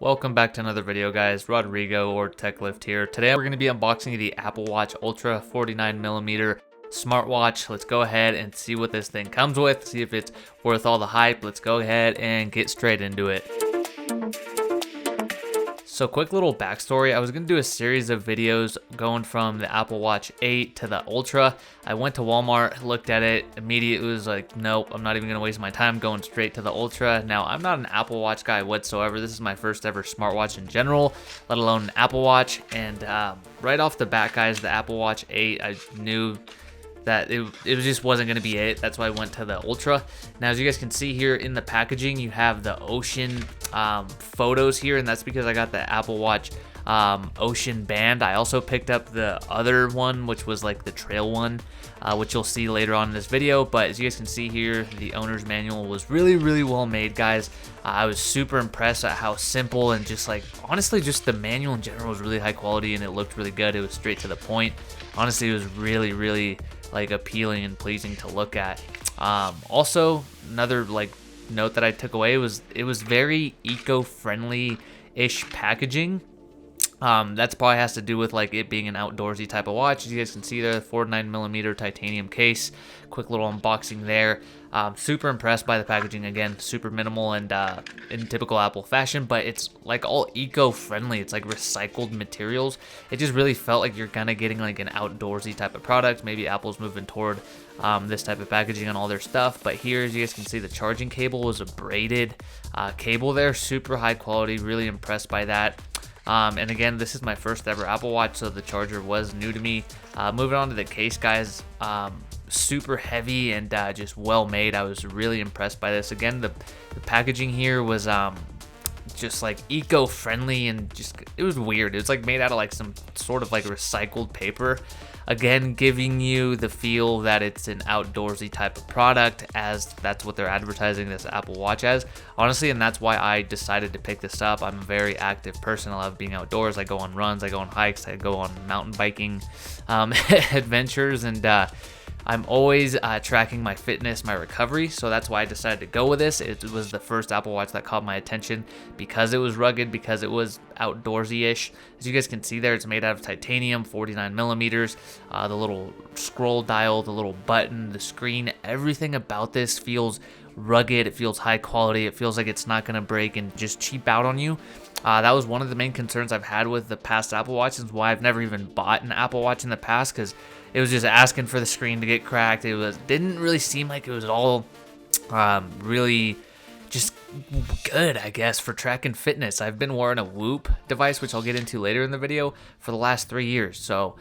Welcome back to another video, guys. Rodrigo or TechLift here. Today we're going to be unboxing the Apple Watch Ultra 49mm smartwatch. Let's go ahead and see what this thing comes with, see if it's worth all the hype. Let's go ahead and get straight into it. So quick little backstory, I was going to do a series of videos going from the Apple Watch 8 to the Ultra. I went to Walmart, looked at it, immediately was like, nope, I'm not even going to waste my time going straight to the Ultra. Now, I'm not an Apple Watch guy whatsoever. This is my first ever smartwatch in general, let alone an Apple Watch. And right off the bat, guys, the Apple Watch 8, I knew that it just wasn't going to be it. That's why I went to the Ultra. Now, as you guys can see here in the packaging, you have the ocean photos here, and that's because I got the Apple Watch Ocean Band. I also picked up the other one, which was like the trail one, which you'll see later on in this video. But as you guys can see here, the owner's manual was really well made, guys. I was super impressed at how simple and just like, honestly, just the manual in general was really high quality and it looked really good. It was straight to the point. Honestly, it was really like appealing and pleasing to look at. Also, another like note that I took away was it was very eco-friendly ish packaging. That's probably has to do with like it being an outdoorsy type of watch. As you guys can see there, the 49mm titanium case. Quick little unboxing there. Super impressed by the packaging. Again, super minimal and in typical Apple fashion, but it's like all eco-friendly. It's like recycled materials. It just really felt like you're kind of getting like an outdoorsy type of product. Maybe Apple's moving toward this type of packaging on all their stuff. But here, as you guys can see, the charging cable was a braided cable there. Super high quality. Really impressed by that. And again, this is my first ever Apple Watch, so the charger was new to me. Moving on to the case, guys, super heavy and just well made. I was really impressed by this. Again, the packaging here was just like eco-friendly and just, it was weird. It was like made out of like some sort of like recycled paper. Again, giving you the feel that it's an outdoorsy type of product, as that's what they're advertising this Apple Watch as. Honestly, and that's why I decided to pick this up. I'm a very active person. I love being outdoors. I go on runs, I go on hikes, I go on mountain biking adventures, and I'm always tracking my fitness, my recovery, so that's why I decided to go with this. It was the first Apple Watch that caught my attention because it was rugged, because it was outdoorsy-ish. As you guys can see there, it's made out of titanium, 49mm. The little scroll dial, the little button, the screen, everything about this feels rugged. It feels high quality. It feels like it's not going to break and just cheap out on you. That was one of the main concerns I've had with the past Apple Watches, why I've never even bought an Apple Watch in the past, because it was just asking for the screen to get cracked. It didn't really seem like it was all really just good, I guess, for tracking fitness. I've been wearing a Whoop device, which I'll get into later in the video, for the last 3 years. So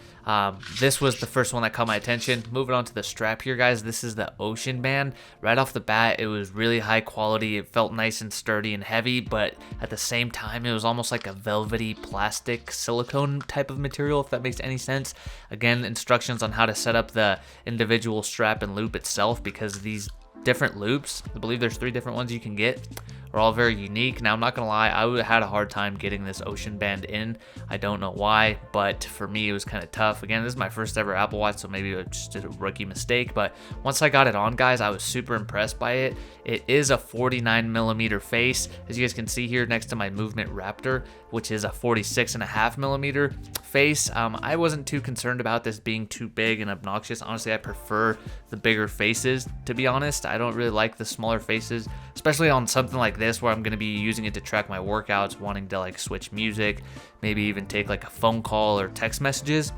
this was the first one that caught my attention. Moving on to the strap here, guys. This is the Ocean Band. Right off the bat, it was really high quality. It felt nice and sturdy and heavy, but at the same time, it was almost like a velvety plastic silicone type of material, if that makes any sense. Again, instructions on how to set up the individual strap and loop itself, because these different loops, I believe there's 3 different ones you can get, are all very unique. Now, I'm not gonna lie, I had a hard time getting this Ocean Band in. I don't know why, but for me it was kind of tough. Again, this is my first ever Apple Watch, so maybe it was just a rookie mistake, but once I got it on, guys, I was super impressed by it. It is a 49mm face, as you guys can see here next to my Movement Raptor, which is a 46.5mm face. I wasn't too concerned about this being too big and obnoxious. Honestly, I prefer the bigger faces, to be honest. I don't really like the smaller faces, especially on something like this where I'm going to be using it to track my workouts, wanting to like switch music, maybe even take like a phone call or text messages.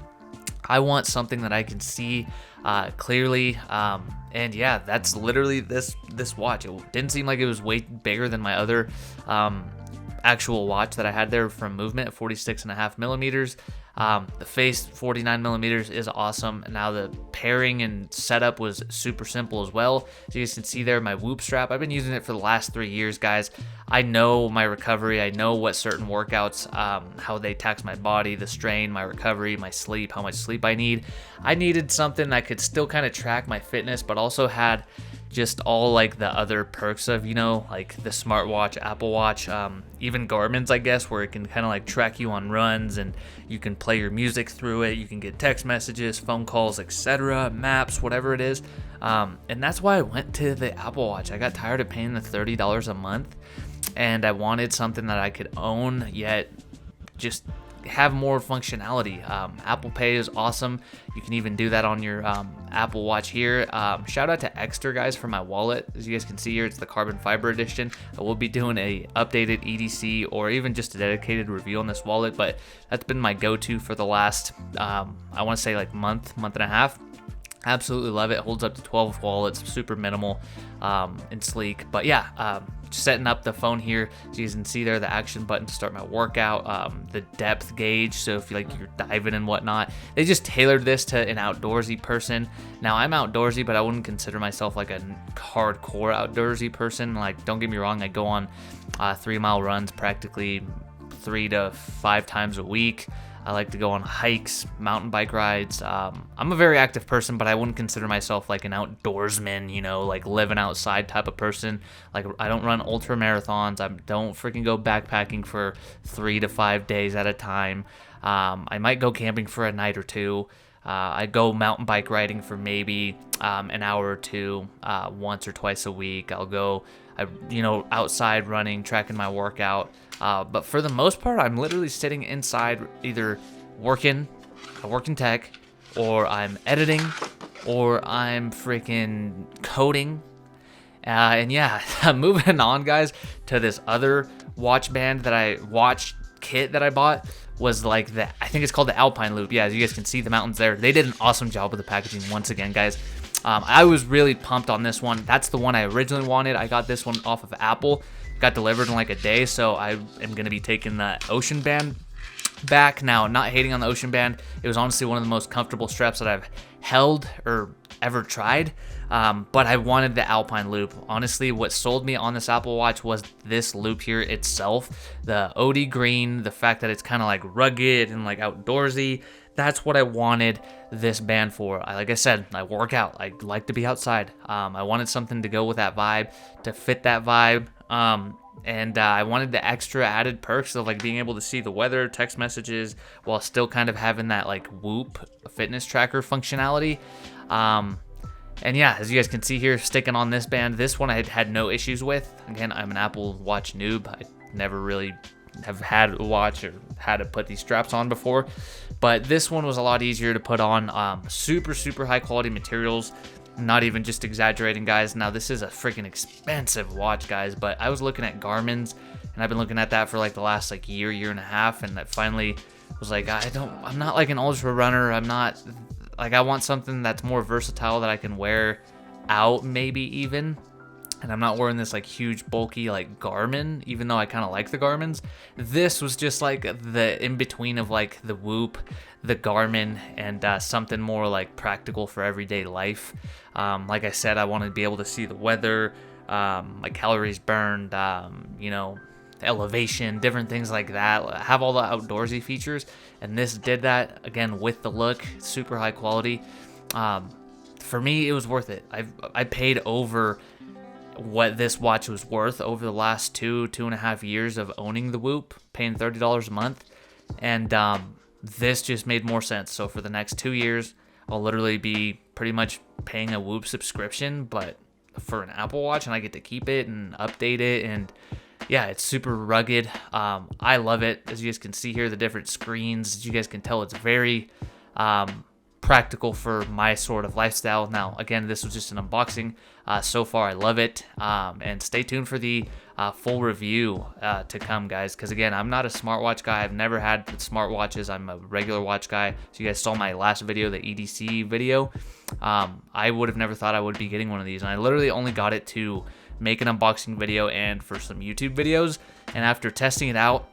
I want something that I can see clearly, and yeah, that's literally this watch. It didn't seem like it was way bigger than my other actual watch that I had there from Movement, 46.5mm. The face, 49mm, is awesome. Now the pairing and setup was super simple as well. As you guys can see there, my Whoop strap, I've been using it for the last 3 years, guys. I know my recovery. I know what certain workouts, how they tax my body, the strain, my recovery, my sleep, how much sleep I need. I needed something that could still kind of track my fitness, but also had just all like the other perks of, you know, like the smartwatch, Apple Watch, even Garmin's, I guess, where it can kind of like track you on runs and you can play your music through it. You can get text messages, phone calls, etc., maps, whatever it is. And that's why I went to the Apple Watch. I got tired of paying the $30 a month and I wanted something that I could own yet just have more functionality. Apple Pay is awesome. You can even do that on your Apple Watch here. Shout out to Extra, guys, for my wallet. As you guys can see here, it's the carbon fiber edition. I will be doing a updated EDC or even just a dedicated review on this wallet, but that's been my go-to for the last I want to say like month and a half. Absolutely love it. Holds up to 12 wallets, super minimal and sleek. But yeah, just setting up the phone here. So you can see there the action button to start my workout, the depth gauge. So if you're diving and whatnot, they just tailored this to an outdoorsy person. Now I'm outdoorsy, but I wouldn't consider myself like a hardcore outdoorsy person. Like, don't get me wrong, I go on 3-mile runs practically 3 to 5 times a week. I like to go on hikes, mountain bike rides. I'm a very active person, but I wouldn't consider myself like an outdoorsman, like living outside type of person. Like, I don't run ultra marathons. I don't freaking go backpacking for 3 to 5 days at a time. I might go camping for a night or two. I go mountain bike riding for maybe an hour or two once or twice a week. I'll go, outside running, tracking my workout. But for the most part, I'm literally sitting inside either working, I work in tech, or I'm editing, or I'm freaking coding. And yeah, moving on, guys, to this other watch kit that I bought was like I think it's called the Alpine loop. Yeah, as you guys can see the mountains there. They did an awesome job with the packaging once again, guys. I was really pumped on this one. That's the one I originally wanted. I got this one off of Apple. Got delivered in like a day, so I am going to be taking the Ocean Band back. Now, not hating on the Ocean Band. It was honestly one of the most comfortable straps that I've held or ever tried, but I wanted the Alpine loop. Honestly, what sold me on this Apple Watch was this loop here itself. The OD green, the fact that it's kind of like rugged and like outdoorsy. That's what I wanted this band for. Like I said, I work out. I like to be outside. I wanted something to go with that vibe, to fit that vibe. And I wanted the extra added perks of like being able to see the weather, text messages, while still kind of having that like Whoop fitness tracker functionality. And yeah, as you guys can see here, sticking on this band, this one I had no issues with. Again, I'm an Apple Watch noob. I never really have had a watch or had to put these straps on before, but this one was a lot easier to put on. Super high quality materials. Not even just exaggerating, guys. Now, this is a freaking expensive watch, guys, but I was looking at Garmin's, and I've been looking at that for like the last like year and a half, and I finally was like, I'm not like an ultra runner. I'm not like, I want something that's more versatile that I can wear out maybe even. And I'm not wearing this like huge bulky like Garmin, even though I kind of like the Garmin's. This was just like the in between of like the Whoop, the Garmin, and something more like practical for everyday life. Like I said, I wanted to be able to see the weather, my calories burned, elevation, different things like that. Have all the outdoorsy features, and this did that again with the look, super high quality. For me, it was worth it. I paid over what this watch was worth over the last 2.5 years of owning the Whoop, paying $30 a month, and this just made more sense. So for the next 2 years, I'll literally be pretty much paying a Whoop subscription, but for an Apple Watch, and I get to keep it and update it, and yeah, it's super rugged. I love it. As you guys can see here, the different screens, as you guys can tell, it's very practical for my sort of lifestyle. Now, again, this was just an unboxing. So far, I love it. And stay tuned for the full review to come, guys. Because again, I'm not a smartwatch guy. I've never had smartwatches. I'm a regular watch guy. So you guys saw my last video, the EDC video. I would have never thought I would be getting one of these. And I literally only got it to make an unboxing video and for some YouTube videos. And after testing it out,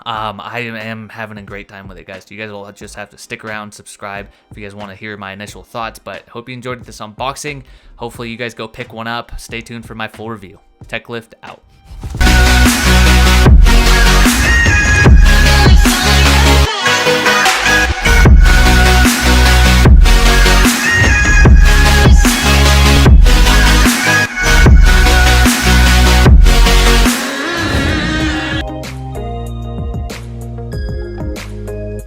I am having a great time with it, guys. So you guys will just have to stick around, subscribe if you guys want to hear my initial thoughts. But hope you enjoyed this unboxing. Hopefully you guys go pick one up. Stay tuned for my full review. TechLift out.